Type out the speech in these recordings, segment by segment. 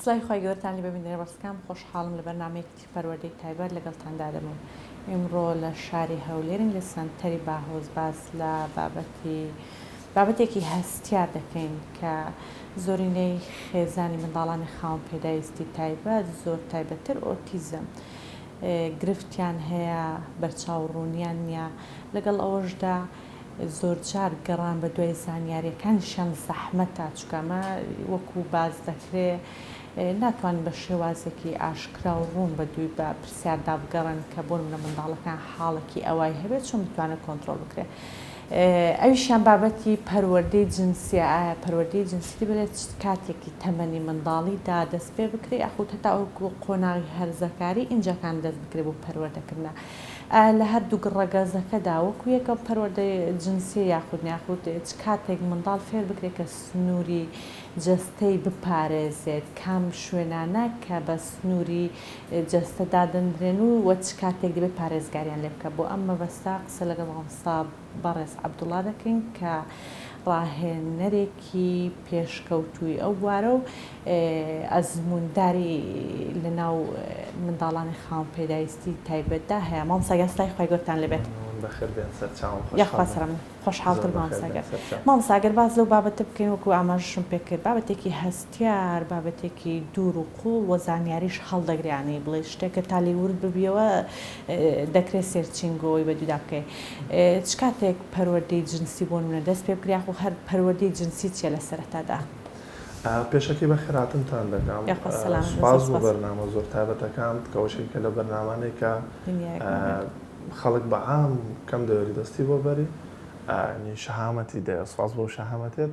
سڵای خۆی گەورتانی ببینێ بەڕسکام خۆشحاڵم لە بەرنامەیەکی پەروەردەی تایبەت لەگەڵتاندا دەبم. ئیمڕۆ لە شاری هەولێرن لە سنتەری باهۆز باس لە بابەتێکی هەستیار دەکەین کە زۆرینەی خێزانی منداڵانی خاوەن پێداویستی تایبەت زۆر تایبەتتر ئۆتیزم گرفتیان هەیە بەرچاوڕوونیان نییە لەگەڵ ئەوەشدا زۆرجار گەڕان بە دوای زانیاریەکانیشیان زەحمەتە چکەمە وەکو باز دەکرێت ناتوانین بە شێوازێکی ئاشکرا و ڕوون بە دووی بە پرسیاردا بگەڕن کە بۆ منە منداڵەکان حاڵێکی ئەوای هەبێت چۆن بتوانێت کۆنتترۆل بکرێت. ئەویشیان بابەتی پەروەردەی جنسیە ئایا پەروەردەی جنسی بێت کاتێکی تەمەنی منداڵیدا دەست پێ بکرێت ئەخوت هەتا ئەو قۆناغی هەرزەکاری ئینجاکان دەست بکرێت بۆ پەروەردەکردن. لە هەردوو ڕەگەزەکەدا وەکو یەکە پەروەردەی جنسی یاخود کاتێک منداڵ فێر بکرێت کە سنووری جەستەی بپارێزێت کام شوێنانە کە بە سنووری جەستەدا دەندرێن و وە چ کاتێک دەبێت پارێزگاریان لێ بکە بۆ ئەم مەبەستا قسە لەگەڵ مامۆستا بەڕێز عەبدوڵڵا دەکەین کە ڕاهێنەرێکی پێشکەوتووی ئەو بوارە و ئەزمونداری لەناو منداڵانی خاوەن پێداویستی تایبەتدا هەیە. مامۆستا سڵای خۆی گەورتان لەبێت. یاخواسەرم خۆشحاڵتر مامۆستاگەر. مامۆستاگەر باز لەو بابەتە بکەین وەکو ئاماژەشم پێکرد بابەتێکی هەستیار بابەتێکی دوور و قوڵ وە زانیاریش هەڵدەگرانی بڵێ شتێکە تالیورد ببیەوە دەکرێت سێرچینگۆی بە دوودا بکەین. چ کاتێک پەروەردەی جنسی بۆ نمونە دەست پێ بکرێ و هەر پەروەردەی جنسی چیە لە سەرەتادا؟ پێشەکی بە خێراتنتان دەکەم سوپاس بۆ بەرنامە زۆر تایبەتەکان کەوشێکە لە بەرنامانێکە خەڵک بە عام کەم دەوەری دەستی بۆ بەری شەهامەتی دەیە سوپاس بۆ شەهامەتێت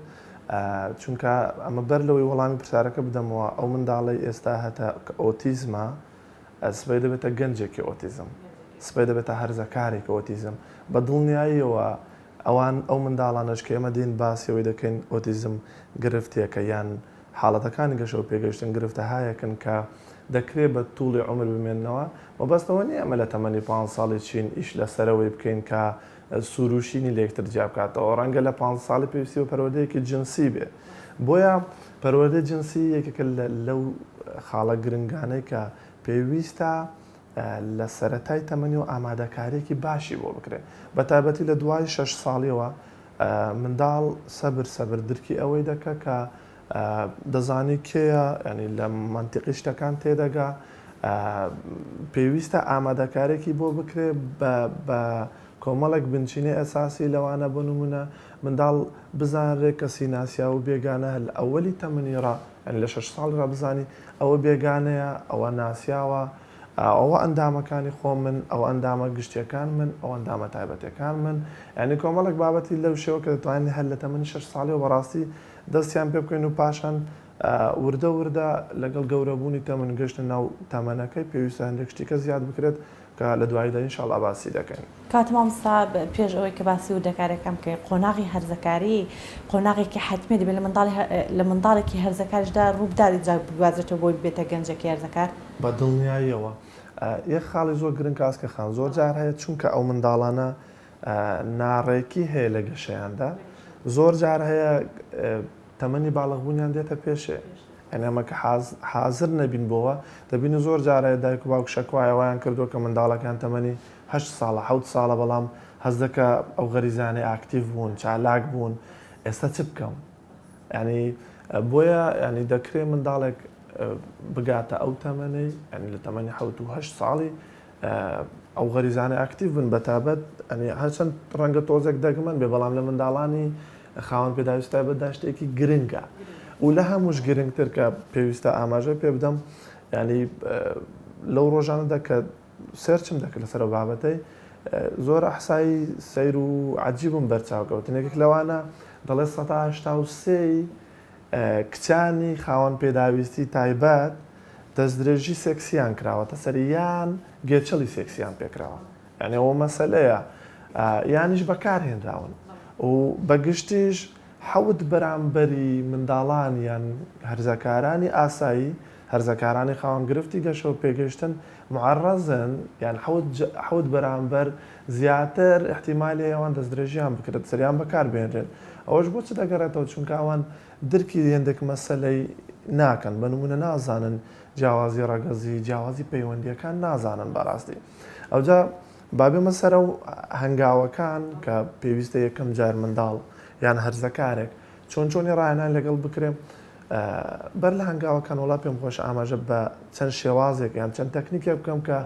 چونکە ئەمە بەر لەوەی وەڵامی پرسیارەکە بدەمەوە ئەو منداڵی ئێستا هەتا ئۆتیزمە سبەی دەبێتە گەنجێکی ئۆتیزم سبەی دەبێتە هەرزەکارێکی ئۆتیزم بە دڵنیاییەوە ئەوان ئەو منداڵانەش کە ئێمە دین باسیەوەی دەکەین ئۆتیزم گرفتێکە یان حاڵەتەکانی گەشەوە پێگەشتن گرفتە هایەکن کە دەکرێت بە تووڵی عمر بمێننەوە وەبەستەوە نیە ئەمە لە تەمەنی 5 ساڵی چین ئیش لەسەرەوەی بکەین کە سروشینی لە یەکتر جیا بکاتەوە ڕەنگە لە 5 ساڵی پێویستی و پەروەردەیەکی جنسی بێ بۆیە پەروەردەی جنسی یەکێکە لەو خاڵە گرنگانەی کە پێویستە لە سەرەتای تەمەنی و ئامادەکاریێکی باشی بۆ بکرێت بە تایبەتی لە دوای 6 ساڵیەوە منداڵ سەبر درکی ئەوەی دەکە کە دەزانی کێیە ینی لە منتیقی شتەکان تێدەگا پێویستە ئامادەکارێکی بۆ بکرێت بە کۆمەڵێک بنچینی ئەساسی لەوانە بۆ نمونە منداڵ بزانرێت کە سیناسیا و بێگانە لە ئەوەلی تەمەنیڕا لە 6 ساڵیڕا بزانی ئەوە بێگانەیە ئەوە ناسیاوە ئەوە ئەندامەکانی خۆ من ئەوە ئەندامە گشتیەکان من ئەو ئەندامە تایبەتەکان من ینی کۆمەڵێک بابەتی لەو شێوە کە دەتوانین هەر لە تەمەنی 6 ساڵی و بەڕاستی دەستیان پێ بکەین و پاشان وردە لەگەڵ گەورەبوونی تەمەن گەشتە ناو تەمەنەکەی پێویستە هەندێک شتێکە زیاد بکرێت کە لە دواییدا ئینشاڵڵا باسی دەکەین. کاتە مامۆستا پێش ئەوەی کە باسی و دەکارەکەم کە قۆناغی هەرزەکاری قۆناغێکی حتمی دەبێت لە منداڵێکی هەرزەکاریشدا ڕووبداری بوازێتەوە بۆی بێتە گەنجێکی هەرزەکار بە دڵنیاییەوە یەک خاڵی زۆر گرنگ کاسکە خان زۆر جار هەیە چونکە ئەو منداڵانە ناڕێکی هەیە لە گەشەیاندا زۆر جار هەیە تەمەنی باڵغبوونیان دێتە پێشێ ئەمە کە حازر نەبین بۆەوە دەبینی زۆر جارە دایک و باوک شەکوایەوەیان کردو کە منداڵەکان تەمەنی 8 ساڵە 7 ساڵە بەڵام هەز دەکە ئەو غەریزانەی ئاکتیڤ بوون چالاک بوون ئێستا چ بکەم ینی بۆیە ینی دەکرێت منداڵێک بگاتە ئەو تەمەنەی ینی لە تەمەنی 7 ساڵی ئەو غەریزانەی ئاکتیڤ بن بەتابەت هەرچەند ڕەنگە تۆزێک دەگمەن بێ بەڵام لە منداڵانی خاوەن پێداویستی تایبەتدا شتێکی گرنگە و لە هەمووش گرنگتر کە پێویستە ئاماژە پێ بدەم ینی لەو ڕۆژانەدا کە سێرچم دەکرد لەسەر بابەتەی زۆر ئەحسایی سەیر و عەجیبم بەرچاوکەوتنێکێک لەوانە دەڵێ 1970 کچانی خاوەن پێداویستی تایبەت دەستدرێژی سێکسیان کراوەتە سەری یان گێچەڵی سێکسیان پێکراوە یعنی ئەوە مەسەلەیە یانیش بەکارهێنراون و بەگشتیش 7 بەرامبەری منداڵان یان هەرزەکارانی ئاسایی هەرزەکارانی خاوەن گرفتی گەشەوە پێگەشتن معڕەزن یان 7 بەرامبەر زیاتر احتیمالی ئەوان دەستدرێژیان بکرێت سەریان بەکار بێنرێن ئەوەش بۆ چ دەگەڕێتەوە چونکە ئەوان درکی هێندێک مەسەلەی ناکەن بە نمونە نازانن جیاوازی ڕەگەزی جیاوازی پەیوەندیەکان نازانن بەڕاستی ئەوجا بابێمە سەرە و هەنگاوەکان کە پێویستە یەکەم جار منداڵ یان هەرزەکارێک چۆنی ڕایانان لەگەڵ بکرێن بەر لە هەنگاوەکان وڵا پێم خۆش ئاماژە بە چەند شێوازێک یان چەند تەکنیکێک بکەم کە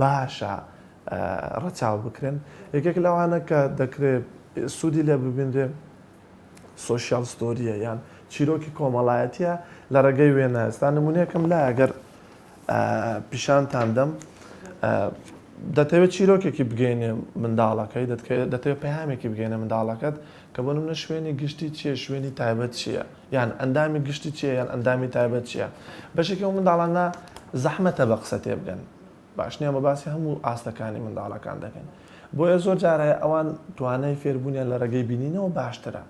باشە ڕەچاو بکرێن یەکێک لەوانە کە دەکرێت سوودی لێ ببیندێ سۆشیال ستۆریە یان چیرۆکی کۆمەڵایەتیە لە ڕێگەی وێنە ئێستا نمونونەکەم لای ئەگەر پیشانتان دەم دەتەوێت چیرۆکێکی بگەینێ منداڵەکەی دەتەوێت پەیامێکی بگەینە منداڵەکەت کە بۆ نمونە شوێنی گشتی چییە شوێنی تایبەت چییە یان ئەندامی گشتی چییە یان ئەندامی تایبەت چییە بەشێکی ئەو منداڵانە زەحمەتە بە قسە تێ بگەن باش نییە بە باسی هەموو ئاستەکانی منداڵەکان دەکەن بۆیە زۆر جارە ئەوان توانای فێربوونیان لە ڕێگەی بینینەوە باشترە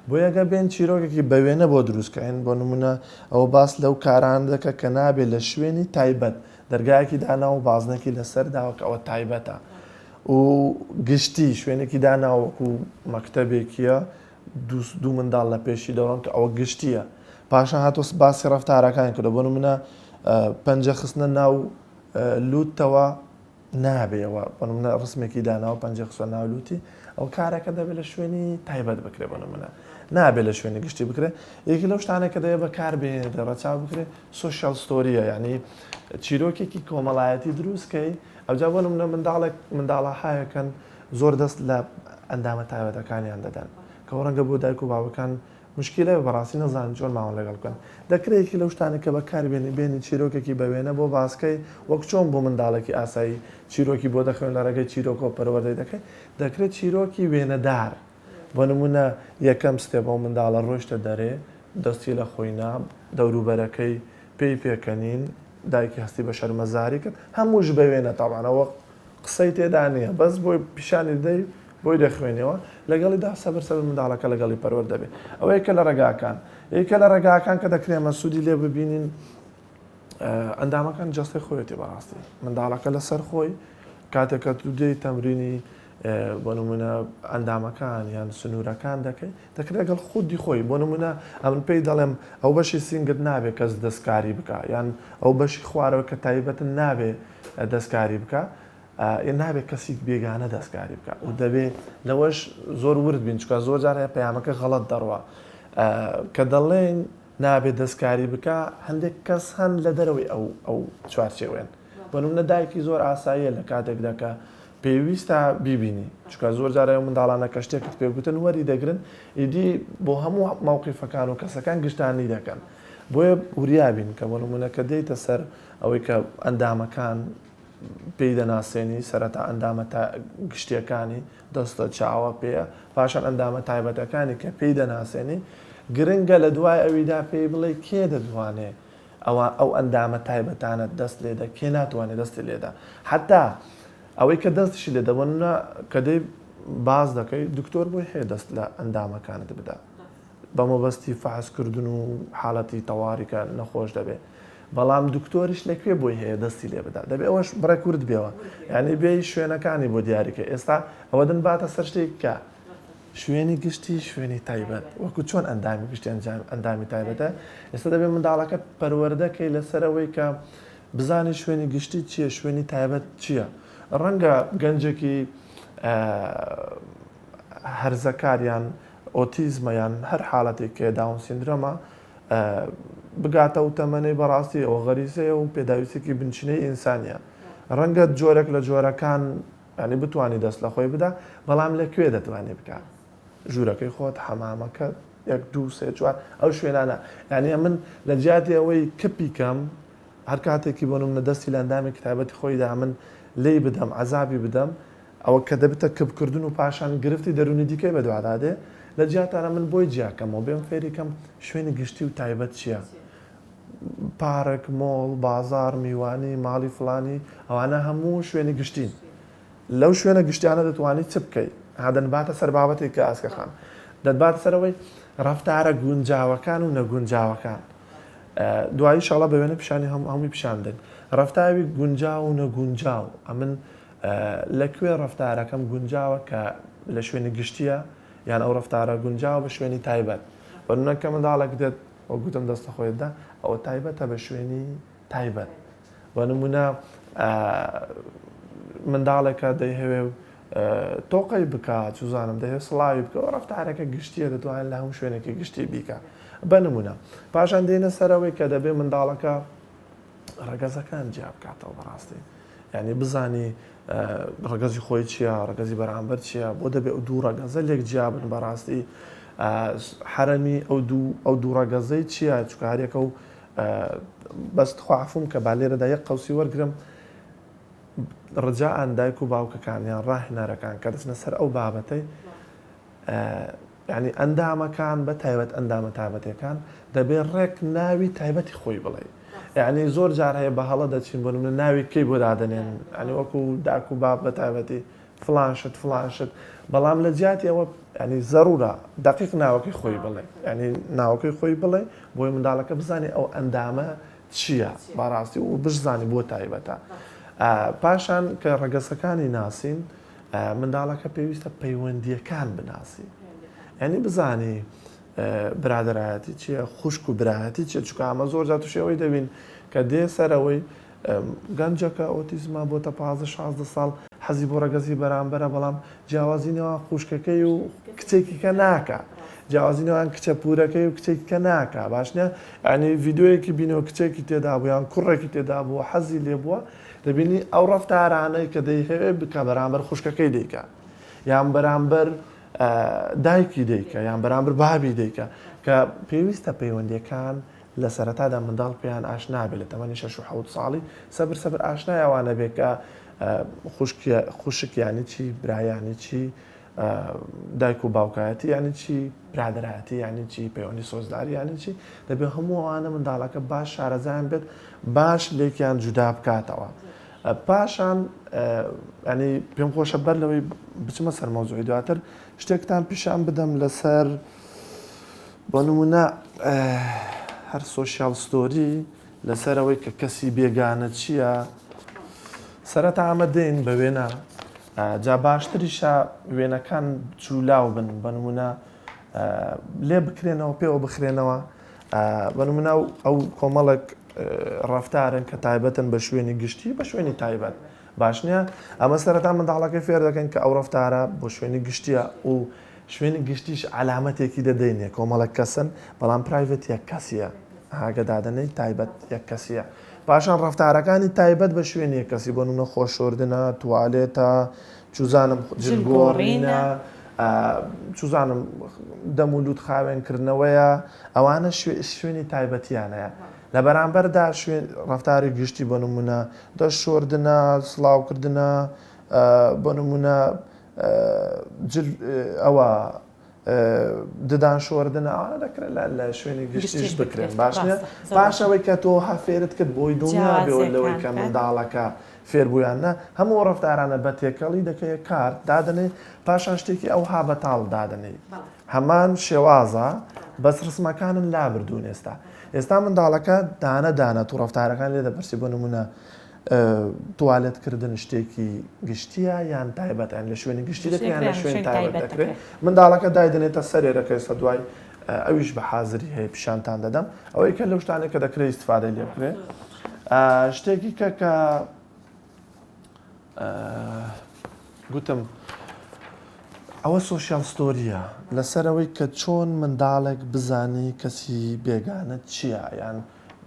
بۆ یەگە بێن چیرۆکێکی بەوێنە بۆ دروستکەین بۆ نمونە ئەوە باس لەو کاران دەکە کە نابێت لە شوێنی تایبەت دەرگایەکی داناوە و بازنێکی لەسەر داوەکە ئەوە تایبەتە و گشتی شوێنێکی داناوەکو مەکتەبێکیە دوو منداڵ لە پێشی دەڕۆن کە ئەوە گشتیە پاشان هاتۆ باسی ڕەفتارەکان کردە بۆ نمونە پەنجە خستنە ناو لووتەوە نابێەوە بۆ نمونە ڕسمێکی داناوە پەنجە خستە ناو لووتی ئەو کارەکە دەبێت لە شوێنی تایبەت بکرێ بۆ نمونە نابێت لە شوێنی گشتی بکرێ یەکی لەو شتانێک کە دەیە بەکاربێنێ ڕەچاو بکرێ سۆشیال ستۆریە یعنی چیرۆکێکی کۆمەڵایەتی دروستکەی ئەوجا بۆ نمونە منداڵە هایەکەن زۆر دەست لە ئەندامە تایبەتەکانیان دەدەن کە ڕەنگە بۆ دایک و باوەکان مشکلە بەڕاستی نەزانن چۆن ماوە لەگەڵ بکەن دەکرێکی لەو شتانێک کە بەکاربێنی بێنی چیرۆکێکی بەوێنە بۆ باسکەی وەک چۆن بۆ منداڵێکی ئاسایی چیرۆکی بۆ دەخوێن لە ڕێگەی چیرۆکۆ پەروەردەی دەکەی دەکرێت چیرۆکی وێنەدار بۆ نمونە یەکەم ستێپ بۆ منداڵە ڕۆیشتە دەرێ دەستی لە خۆینا دەوروبەرەکەی پێی پێکەنین دایکی هەستی بە شەرمەزاری کرد هەمووش بەوێنە تاوانەوە قسەی تێدا نییە بەس بۆی پیشانی دەی بۆی دەخوێنەوە لەگەڵیدا سەبەر منداڵەکە لەگەڵی پەروەر دەبێت ئەوە یەکە لە ڕێگاکان یەکە لە ڕێگاکان کە دەکرێمە سوودی لێ ببینین ئەندامەکان جەستی خۆیەتی بەڕاستی منداڵەکە لەسەر خۆی کاتێکە تو دێی تەمرینی بۆ نمونە ئەندامەکان یان سنوورەکان دەکەی دەکرێت لەگەڵ خودی خۆی بۆ نمونە ئەمن پێی دەڵێم ئەو بەشی سینگت نابێت کەس دەستکاری بکە یان ئەو بەشی خوارەوە کە تایبەتن نابێت دەستکاری بکە نابێت کەسێک بێگانە دەستکاری بکە و دەبێت لەوەش زۆر ورد بین چکە زۆر جار هەیە پەیامەکە غەڵەت دەڕوە کە دەڵێن نابێت دەستکاری بکە هەندێک کەس هەن لە دەرەوەی ئەو چوارچێوێن بۆ نمونە دایکی زۆر ئاساییە لە کاتێکدا کە پێویستە بیبینی چکە زۆر جارە منداڵانە کە شتێکت پێگوتن وەری دەگرن ئیدی بۆ هەموو مووقیفەکان و کەسەکان گشتانی دەکەن بۆیە وریابین کە بۆ نمونە کە دێیتە سەر ئەوەی کە ئەندامەکان پێی دەناسێنی سەرەتا ئەندامە گشتیەکانی دەستە چاوە پێە پاشان ئەندامە تایبەتەکانی کە پێی دەناسێنی گرنگە لە دوای ئەویدا پێی بڵێ کێ دەدوانێ ئەو ئەندامە تایبەتانت دەست لێدا کێ ناتوانێت دەستی لێدا حتا ئەوەی کە دەستشی لێ دەبنە کە دەی باز دەکەی دکتۆر بۆی هەیە دەست لە ئەندامەکانت بدا بە مەبەستی فحسکردن و حاڵەتی تەواریکە نەخۆش دەبێت بەڵام دکتۆریش لەکوێ بۆی هەیە دەستی لێ بدا دەبێت ئەوەش بڕێ کورد بێەوە یعنی بێ شوێنەکانی بۆ دیاریکە ئێستا ئەوە دن باتە سەر شتێک کە شوێنی گشتی شوێنی تایبەت وەکو چۆن ئەندامی گشتی ئەندامی تایبەتە ئێستا دەبێت منداڵەکەت پەروەردەکەی لەسەرەوەی کە بزانی شوێنی گشتی چییە شوێنی تایبەت چییە ڕەنگە گەنجێکی هەرزەکاریان ئۆتیزمەیان هەر حاڵەتێک کە داون سیندرۆمە بگاتە و تەمەنەی بەڕاستی ئەوە غەریزەیە و پێداویستێکی بنچینەی ئینسانیە ڕەنگە جۆرێک لە جۆرەکان ینی بتوانانی دەست لە خۆی بدا بەڵام لەکوێ دەتوانێت بکات ژوورەکەی خۆت حەمامەکە یەک دوو سێ چوار ئەو شوێنانە یعنی من لە جیاتی ئەوەی کپی کەم هەر کاتێکی بۆ نمونە دەستی لە ئەندامی کتابەتی خۆیدا من لی بدەم عەزابی بدەم ئەوە کە دەبێتە کپکردن و پاشان گرفتی دەرونی دیکەی بەدوادادێ لە جیاتانە من بۆی جیاکەمەوە بێم فێریکەم شوێنی گشتی و تایبەت چییە پارک مۆڵ بازار میوانی ماڵی فلانی ئەوانە هەموو شوێنی گشتین لەو شوێنە گشتیانە دەتوانیت چ بکەیت هادەنباتە سەر بابەتێک کە ئاسکەخان دەتباتە سەرەوەی ڕەفتارە گونجاوەکان و نەگونجاوەکان دوایی شەڵە بەوێنە پیشانی هەمووی پیشاندن ڕەفتاوی گونجاو و نەگونجاو ئەمن لەکوێ ڕەفتارەکەم گونجاوە کە لە شوێنی گشتیە یان ئەو ڕەفتارە گونجاو بە شوێنی تایبەت بەنونە کە منداڵێک دێت ئەو گوتم دەستە خۆیدا ئەوە تایبەتە بە شوێنی تایبەت بە نمونە منداڵێکە دەیهەوێ تۆقەی بکات چزانم دەهێ سڵاوی بکە ڕفتارەکە گشتیە دەتوانێت لە هەموو شوێنێکی گشتی بیکە بە نمونە پاشان دێنە سەرەوەی کە دەبێ منداڵەکە ڕەگەزەکان جیا بکاتەوە بەڕاستی یعنی بزانی ڕگەزی خۆی چییە ڕگەزی بەرامبەر چییە بۆ دەبێت دوو ڕەگەزە لێک جیابن بەڕاستی حرەمی ئەو دوو ڕەگەزەی چییە چکارێکە و بەست خوافم کە با لێرەدا یەک قەوسی وەرگرم ڕجاءان دایک و باوکەکانیان ڕاهێنەرەکان کە دەچنە سەر ئەو بابەتەی ینی ئەندامەکان بە تایبەت ئەندامە تایبەتەکان دەبێت ڕێک ناوی تایبەتی خۆی بڵێ یعنی زۆر جار هەیە بە هەڵە دەچین بۆ منە ناوی کەی بۆ دادنێن ئەنی وەکو داک و باب بە تایبەتی فلانشت بەڵام لە جیاتی ئەوە ینی زەرورە دقیق ناوەکەی خۆی بڵێ ینی ناوەکەی خۆی بڵێ بۆی منداڵەکە بزانێ ئەو ئەندامە چییە بەڕاستی و بشزانانی بۆ تایبەتە پاشان کە ڕەگەسەکانی ناسین منداڵەکە پێویستە پەیوەندیەکان بناسی ینی بزانی برادایەتی چییە خوشک و برایەتی چێ چکە ئەمە زۆر جات توشەوەی دەبین کە دێ سەرەوەی گەنجەکە ئۆتیزمە بۆتە 15-16 ساڵ حەزی بۆ ڕەگەزی بەرامبەرە بەڵام جیاوازینەوە خوشکەکەی و کچێکیکە ناکە جیاوازینەوەیان کچە پورەکەی و کچێککە ناکە باشنە ئەنی ڤیددیوەیەکی بینەوە کچێکی تێدا بوو یان کوڕێکی تێدا بووە حەزی لێ بووە دەبینی ئەو ڕەفتارانەی کە دەیهەوێت بکە بەرامبەر خوشکەکەی دەیکە یان بەرامبەر دایکی دەیکە یان بەرامبەر بابی دەیکە کە پێویستە پەیوەندیەکان لە سەرەتادا منداڵ پێیان ئاشنا بێت لە تەمەنی 6 ساڵی سەبر ئاشنای ئەوانە بێت کە خوشک یانی چی برایانی چی دایک و باوکایەتی یانی چی برادایەتی یانی چی پەیوەندی سۆزداری یانی چی دەبێت هەموو ئەوانە منداڵەکە باش شارەزایان بێت باش لێکیان جودا بکاتەوە پاشان ینی پێم خۆشە بەر لەوەی بچمە سەر مەوزوعی دواتر شتێکتان پیشان بدەم لەسەر بۆ نمونە هەر سۆشیال ستۆری لەسەرەوەی کە کەسی بێگانە چییە سەرەتا ئەمە دێن بە وێنە جا باشتریشە وێنەکان جولاو بن بە نمونە لێ بکرێنەوە پێوە بخرێنەوە بە نمونە ئەو کۆمەڵێک ڕفتارن کە تایبەتن بە شوێنی گشتی بە شوێنی تایبەت باش نییە ئەمە سەرەتا منداڵەکەی فێر دەکەن کە ئەو ڕفتارە بۆ شوێنی گشتیە و شوێنی گشتیش علامەتێکی دەدەینێ کۆمەڵک کەسن بەڵام پرایڤەت یەک کەسیە هاگەدادنەی تایبەت یەک کەسیە پاشان ڕفتارەکانی تایبەت بە شوێنی کەسی بۆ نمونە خۆشۆردنە توالێتە چوزانم جلگۆڕینە چوزانم دەمولود خاوێنکردنەوەیە ئەوانە شوێنی تایبەتیانەیە لە بەرامبەردا ڕفتاری گشتی بۆ نمونە دەشۆردنە سڵاوکردنە بۆ نمونە ئەوە ددان شۆردنە ئەوانە دەکرێت لە شوێنی گشتیش بکرێن باشە پاشەوەی کە تۆ هەفێرت کرد بۆی دنیا بێەوە لەوەی کە منداڵەکە فێربوویانە هەموو ڕفتارانە بە تێکەڵی دەکەیە کارت دادنێ پاشان شتێکی ئەو هابەتاڵ دادنێ هەمان شێوازە بەس ڕسمەکانن لابردوون ئێستا منداڵەکە دانە تو ڕفتارەکان لێ دەپرسی بۆ نمونە توالێتکردن شتێکی گشتیە یان تایبەتیان لە شوێنی گشتی دەکەیان لە شوێن تایبەت دەکرێت منداڵەکە دایدنێتە سەرێرەکەی سە دوای ئەویش بە حازری هەیە پیشانتان دەدەم ئەوەی کە لەو شتانێک کە دەکرێت استفادەی لێ بکرێت شتێکی کە گوتم ئەوە سۆشیال ستۆریە لەسەرەوەی کە چۆن منداڵێک بزانی کەسی بێگانە چییە یان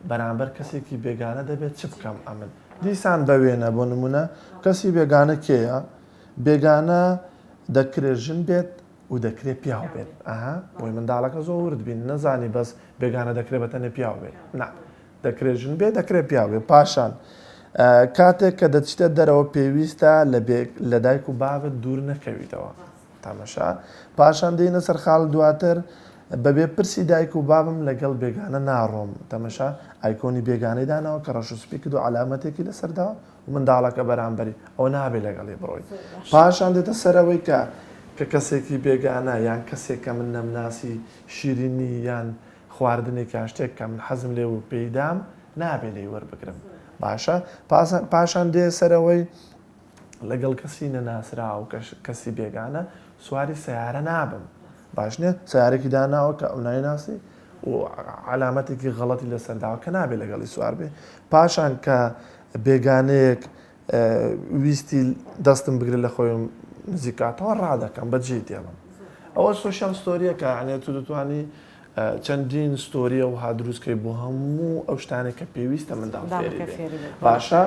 بەرامبەر کەسێکی بێگانە دەبێت چ بکەم ئەمن دیسان بەوێنە بۆ نمونە کەسی بێگانە کێیە بێگانە دەکرێت ژن بێت و دەکرێت پیاو بێت بۆی منداڵەکە زۆر ورد بین نەزانی بەس بێگانە دەکرێت بەتەنێ پیاو بێت دەکرێت ژن بێت دەکرێت پیاو بێت پاشان کاتێک کە دەچێت دەرەوە پێویستە لە دایک و بابت دوور نەکەویتەوە تامەشا پاشان دێنە سەر خاڵ دواتر بەبێ پرسی دایک و بابم لەگەڵ بێگانە ناڕۆم تەمەشا ئایکۆنی بێگانەی داناوە کە ڕەشوسپی کرد و علامەتێکی لەسەرداوە و منداڵەکە بەرامبەری ئەو نابێ لەگەڵی بڕۆی پاشان دێتە سەرەوەی کە کەسێکی بێگانە یان کەسێک کە من نەمناسی شیرینی یان خواردنێکی شتێک کە من حەزم لێ و پێیدام نابێ لێی وەربگرم باشە پاشان دێ سەرەوەی لەگەڵ کەسی نەناسرا و کەسی بێگانە سواری سیارە نابم باش نییە سیارێکی داناوە کە ئەو نایناسی و علامەتێکی غەڵەتی لەسەرداوە کە نابێت لەگەڵی سوار بێ پاشان کە بێگانەیەک ویستی دەستم بگرێت لە خۆیم نزیکاتەوە ڕادەکەم بەجێ دێڵم ئەوە سۆشیال ستۆریە کە عنێت تو دەتوانی چەندین ستۆریە و هادروستکەی بۆ هەموو ئەو شتانێک کە پێویستە منداڵ فێری بێت باشە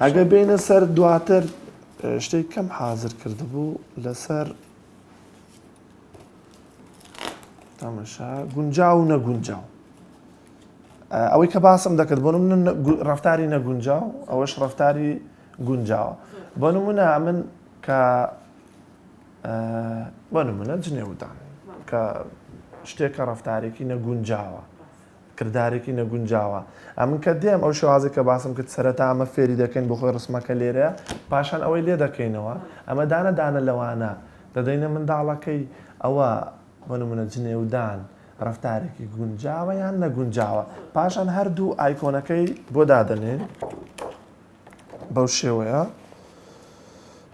ئەگە بینە سەر دواتر شتێک کەم حازر کردبوو لەسەر تەمەشا گونجاو و نەگونجاو ئەوەی کە باسم دەکرد بۆ من ڕفتاری نەگونجاو ئەوەش ڕفتاری گونجاوە بۆ نمونە من کە بۆ نمونە جنێودان کە شتێکە ڕفتارێکی نەگونجاوە کردارێکی نەگونجاوە ئەمن کە دێم ئەو شوازی کە باسم کرد سەرەتا ئەمە فێری دەکەین بۆ خۆی ڕسمەکە لێرەیە پاشان ئەوەی لێ دەکەینەوە ئەمە دانە لەوانە دەدەینە منداڵەکەی ئەوە بۆ نمونە جنێودان ڕفتارێکی گونجاوە یان نەگونجاوە پاشان هەردوو ئایکۆنەکەی بۆ دادەنێن بەو شێوەیە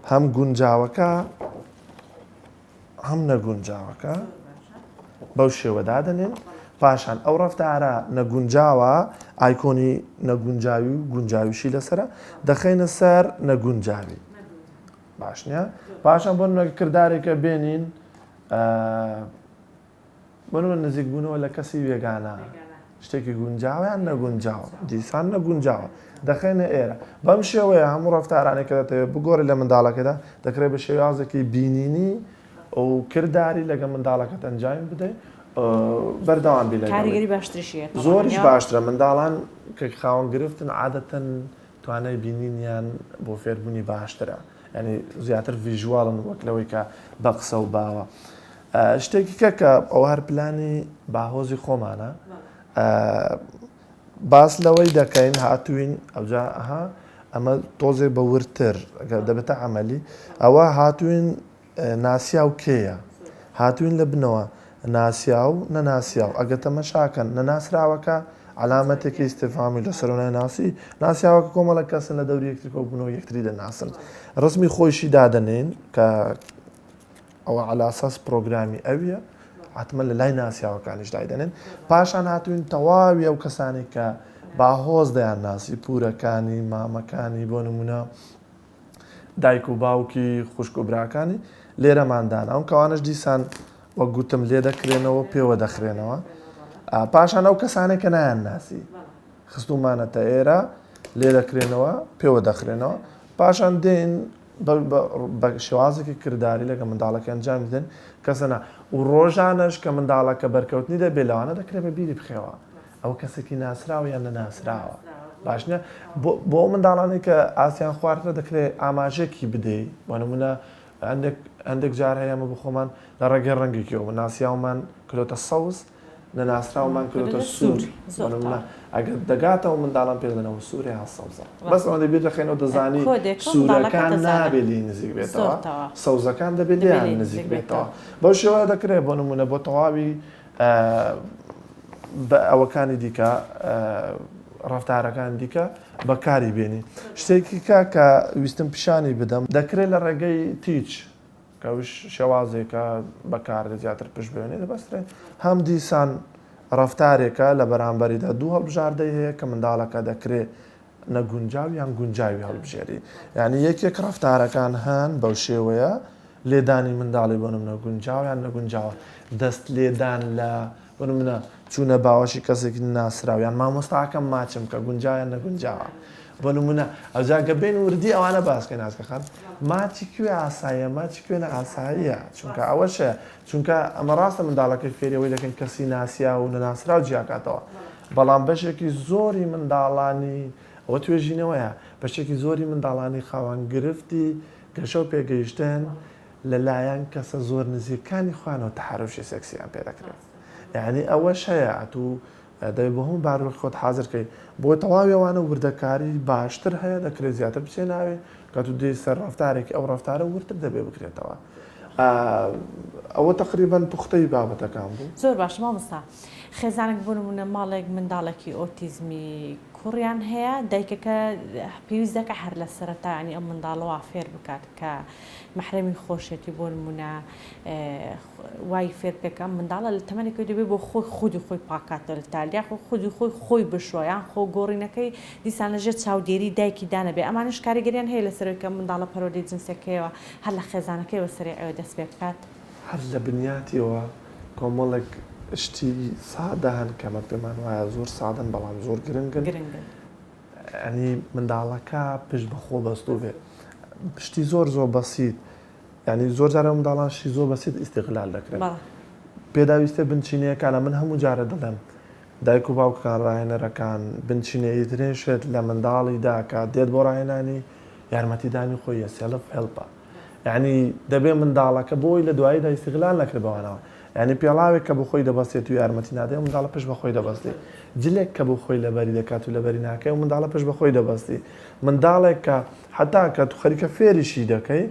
هەم گونجاوەکە هەم نەگونجاوەکە بەو شێوە دادەنێن پاشان ئەو ڕفتارە نەگونجاوە ئایکۆنی نەگونجاوی و گونجاویشی لەسرە دەخەینە سەر نەگونجاوی باش نییە پاشان بۆ کردارێکە بێنین بۆنەوە نزیک بوونەوە لە کەسی وێگانە شتێکی گونجاویان نەگونجاوە دیسان نەگونجاوە دەخێنە ئێرە بەم شێوەیە هەموو ڕفتارانێک کە دەتەوێت بگۆڕی لە منداڵەکەدا دەکرێت بە شێوازێکی بینینی ئەو کردداری لەگە منداڵەکەت ئەنجام بدەیت بەردەوام بی کاریگەری باشترشیە زۆریش باشترە منداڵان کە خاوەن گرفتن عادەتەن توانای بینینیان بۆ فێربوونی باشترە ینی زیاتر ڤیژواڵن وەک لەوەی کە بە قسە و باوە شتێکی کە ئەو هەر پلانی باهۆزی خۆمانە باس لەوەی دەکەین هاتوین ئەوجا ئەمە تۆزێ بە ورتر دەبێتە عملی ئەوە هاتوین ناسیا و کێیە هاتوین لە بنەوە ناسیا و نەناسیاو ئەگە تەمەشاکەن نەناسراوەکە علامەتێکی ئیستیفامی لە سەرۆنای ناسی ناسیاوەکە کۆمەڵە کەسن لە دەوری یەکتر کۆبوونەوە یەکتری دەناسن ڕسمی خۆشی دادەنێن کە ئەوە علاساس پرۆگرامی ئەویە حتممە لە لای ناسیاوەکانیش دایدەنێن پاشان هاتوین تەواوی ئەو کەسانی کە باهۆز دەیان ناسی پورەکانی مامەکانی بۆ نمونە دایک و باوکی خوشک و براکانی لێرەماندان ئەو کەوانش دیسان وەک گوتم لێ دەکرێنەوە پێوە دەخرێنەوە پاشان ئەو کەسانێک کە نایان ناسی خستومانەتە ئێرە لێ دەکرێنەوە پێوە دەخرێنەوە پاشان دێن بە شێوازێکی کردداری لەگە منداڵەکە ئەنجام بدەن کەسەنا و ڕۆژانش کە منداڵەکە بەرکەوتنی دەبێت لەوانە دەکرێت بە بیری بخێەوە ئەو کەسێکی ناسراوە یان نەناسراوە باشنە بۆ منداڵانی کە ئاسیان خواردە دەکرێت ئاماژێکی بدەیت بۆ نمونە هەندێک جار هەیەمە بخۆمان لە ڕێگەی ڕەنگێکیەوە ناسیاومان کلۆتە سەوز نەناسراومان کلۆتە سوور ئەگەر دەگاتەوە منداڵان پێدەنەوە سووری هەسەوزە بەس ئەوە دەبێت دەخێنەوە دەزانی سوورەکان نابێت لی نزیک بێتەوە سەوزەکان دەبێت لیان نزیک بێتەوە بەو شێوە دەکرێت بۆ نمونە بۆ تەواوی بە ئەوەکانی دیکە ڕفتارەکان دیکە بەکاری بێنی شتێکی کە ویستم پیشانی بدەم دەکرێت لە ڕێگەی تیچ کەوش شێوازێکە بەکارێت زیاتر پشت بێنێ دەبەسترێت هەم دیسان ڕفتارێکە لە بەرامبەریدا دوو هەڵبژاردەی هەیە کە منداڵەکە دەکرێت نەگونجاوی یان گونجاوی هەڵبژێری یعنی یەکێک ڕفتارەکان هەن بەو شێوەیە لێدانی منداڵی بۆ نمونە گونجاو یان نەگونجاوە دەست لێدان لە بۆ نمونە چوونە باوەشی کەسێکی ناسراوە یان مامۆستاکەم ماچم کە گونجاویان نەگونجاوە بۆ نمونە ئەوجاگە بین وردی ئەوانە باسکەی ناسکەخان ماچی کوێ ئاساییە ماچی کوێنە ئاساییە چونکە ئەوەشە چونکە ئەمە ڕاستە منداڵەکەی فێریەوەی دەکەن کەسی ناسیا و نەناسرا و جیاکاتەوە بەڵام بەشێکی زۆری منداڵانی ئەوە توێژینەوەیە بەشێکی زۆری منداڵانی خاوەن گرفتی گەشە و پێگەیشتن لەلایەن کەسە زۆر نزیکانی خوانەوە تەحرروشی سێکسییان پێ دەکرێت یعنی ئەوەش هەیە تو دەبێت بە هەموو بارۆخ خۆت حازرکەی بۆ تەواویەوانە وردەکاری باشتر هەیە دەکرێت زیاتر بچێ ناوێ کە تو دێ سەر ڕفتارێکی ئەو ڕفتارە ورتر دەبێ بکرێتەوە ئەوە تقریبان پوختەی بابەتەکان بوو زۆر باش مامۆستا خێزانێک بوونمونە ماڵێک منداڵێکی ئۆتیزمی کوڕیان هەیە دایکەکە پێویست دەکە هەر لە سەرەتایانی ئەم منداڵەوە فێر بکات کە محرەمی خۆشێتی بۆ نمونە وای فێر بکەم منداڵە لە تەمەنێکی دەبێت بۆ خۆی خودی خۆی پاکاتە لە تالیا خودی خۆی بشۆیان خۆ گۆڕینەکەی دیسان لەژێر چاودێری دایکی دانەبێ ئەمانش کاریگەریان هەیە لەسەرەوەی کە منداڵە پەرۆدەی جنسەکەیەوە هەر لە خێزانەکەی بەسەری ئەوە دەست پێ بکات هەر لە بنیاتیەوە کۆمەڵێک شتی سادە هەن کەمە پێمان وایە زۆر سادن بەڵام زۆر گرنگن ئەنی منداڵەکە پشت بەخۆ بەستوو بێت پشتی زۆر بەسیت ینی زۆر جارە منداڵانشی زۆر بەسیت ئیستیغلال دەکرێت پێداویستە بنچینەکانە من هەموو جارە دەڵێم دایک و باوکەکان ڕاهێنەرەکان بنچینەیەترین شێت لە منداڵیدا کە دێت بۆ ڕاهێنانی یارمەتیدانی خۆی سێلف هێڵپە یعنی دەبێ منداڵەکە بۆی لە دواییدا ئیستیغلال نەکرێت بەوانەوە ینی پێڵاوێک کە بۆ خۆی دەبەستێت و یارمەتی نادێ و منداڵە پشت بە خۆی دەبەستی جلێک کە بۆ خۆی لەبەری دەکات و لەبەری ناکەی و منداڵە پشت بە خۆی دەبەستی منداڵێک کە حتا کە تو خەریکە فێریشی دەکەی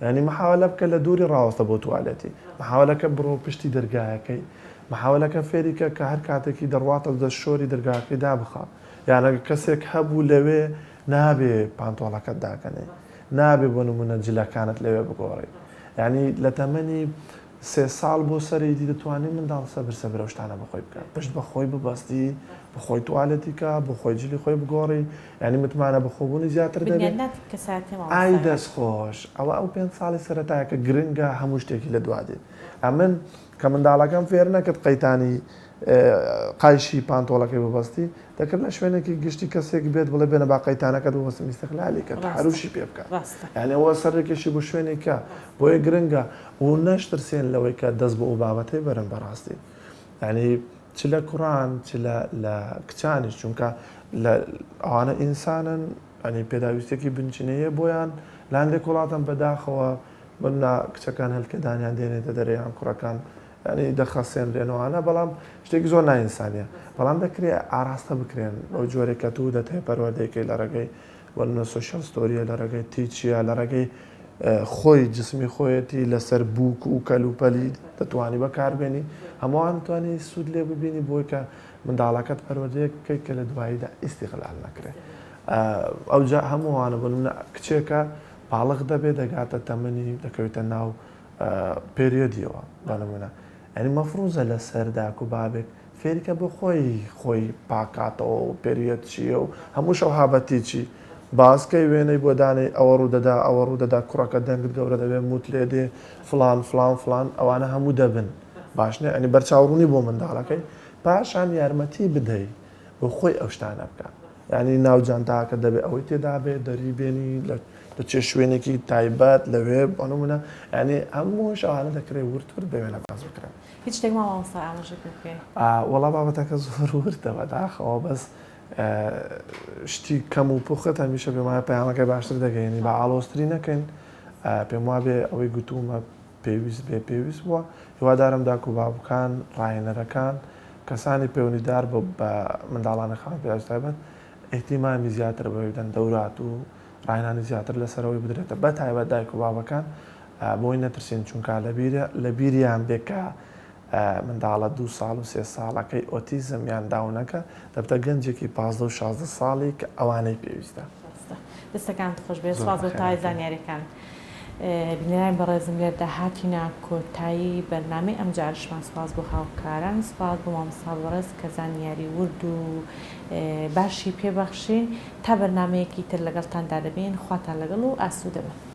ینی محاولە بکە لە دووری ڕاوەستە بۆ توالەتی محاولەکە بڕۆ پشتی دەرگایەکەی محاولەکە فێریکە کە هەر کاتێکی دەڕواتە دە شۆری دەرگاکەی دابخە یانە کەسێک هەبوو لەوێ نابێ پانتۆڵەکەت داکەنێ نابێ بۆ نمونە جلەکانت لەوێ بگۆڕی ینی لە تەمەنی 3 ساڵ بۆ سەرێتی دەتوانێت منداڵ سەبر ئەو شتانە بەخۆی بکات پشت بە خۆی ببەستی بخۆی توالەتیکە بۆ خۆی جلی خۆی بگۆڕی ینی متمانە بەخۆبوونی زیاتر دەبێت ئای دەستخۆش ئەوە ئەو 5 ساڵی سەرەتایە کە گرنگە هەموو شتێکی لە دوادێت ئەمن کە منداڵەکەم فێر نەکرد قەیتانی قایشی پانتۆڵەکەی ببەستی دەکرد لە شوێنێکی گشتی کەسێک بێت بڵێ بێنە با قەیتانەکە بوەستم ئیستیغلالی کە هەروشی پێ بکات یعنی ئەوە سەرێکیشی بۆ شوێنێکە بۆیە گرنگە و نەشترسێن لەوەی کە دەست بە ئەو بابەتەی بەرن بەڕاستی ینی چ لە کوڕان چ لە کچانیش چونکە لە ئەوانە ئینسانن ئەنی پێداویستێکی بنچینەیە بۆیان لاندێک وڵاتم بەداخەوە بنا کچەکان هەلکەدانیان دێنێتە دەرەیان کوڕەکان ینی دەخەسێنرێنەوەوانە بەڵام شتێکی زۆر نائینسانیە بەڵام دەکرێت ئاراستە بکرێن ئەو جۆرێکە تو دەتێ پەروەردەیەکەی لە ڕێگەی وەنە سۆشیال ستۆریە لە ڕێگەی تیچیە لە ڕێگەی خۆی جسمی خۆیەتی لەسەر بووک و کەلوپەلی دەتوانی بەکاربێنی هەمووان توانی سوود لێ ببینی بۆی کە منداڵەکەت پەروەردەیەک بکەیت کە لە دواییدا ئیستیغلال نەکرێت ئەوجا هەمووانە بۆ نمونە کچێکە باڵغ دەبێت دەگاتە تەمەنی دەکەوێتە ناو پێریۆدیەوە بە نمونە ینی مەفروزە لە سەرداک و بابێک فێریکە بۆ خۆی پاکاتەوە و پێریۆد چییە و هەموو شەو هابەتی چی باسکەی وێنەی بۆ دانەی ئەوە ڕوودەدا کوڕەکە دەنگت گەورە دەبێت موت لێ دێ فلان ئەوانە هەموو دەبن باشنێ ئەنی بەرچاوڕوونی بۆ منداڵەکەی پاشان یارمەتی بدەیت بۆ خۆی ئەو شتانە بکات ینی ناوجانتاکە دەبێت ئەوەی تێدا بێت دەری بێنی لە چێ شوێنێکی تایبەت لەوێ بۆنمونە ینی هەموو شەوانە دەکرێت ورتر بوێنە باز بکرێن هیچ شتێک مامۆستا ئاماژە بکەی وەڵا بابەتەکە زۆر ورتەوە داخەوە بەس شتی کەم و پوخت هەمیشە پێم وایە پەیامەکەی باشتر دەگەێنی بە ئاڵۆستری نەکەین پێم وا بێ ئەوەی گوتومە پێویست بووە هیوادارم داک و بابووکان ڕاهێنەرەکان کەسانی پەیوەندیدار بە منداڵانە خاوەن پێویست تایبەت ئیحتیمامی زیاتر بەوەی بدەن دەورات و ڕاهێنانی زیاتر لەسەرەوەی بدرێتە بە تایبەت دایک و بابەکان بۆی نەترسین چونکە لە بیریان بێکە منداڵە 2 ساڵ و 3 ساڵەکەی ئۆتیزم یان داونەکە دەبتە گەنجێکی 15 و 16 ساڵی کە ئەوانەی پێویستە دەستەکان خۆش بێ سواز و تای زانیاریەکان بینەران بەڕێزم لێردا هاتینا کۆتایی بەرنامەی ئەم جارشمان سواز بۆ هاوکاران سواز بۆ مامۆستا بەڕێز کە زانیاری ورد و باشی پێبەخشین تا بەرنامەیەکی تر لەگەڵتاندا دەبین خواتان لەگەڵ و ئاسوودە بن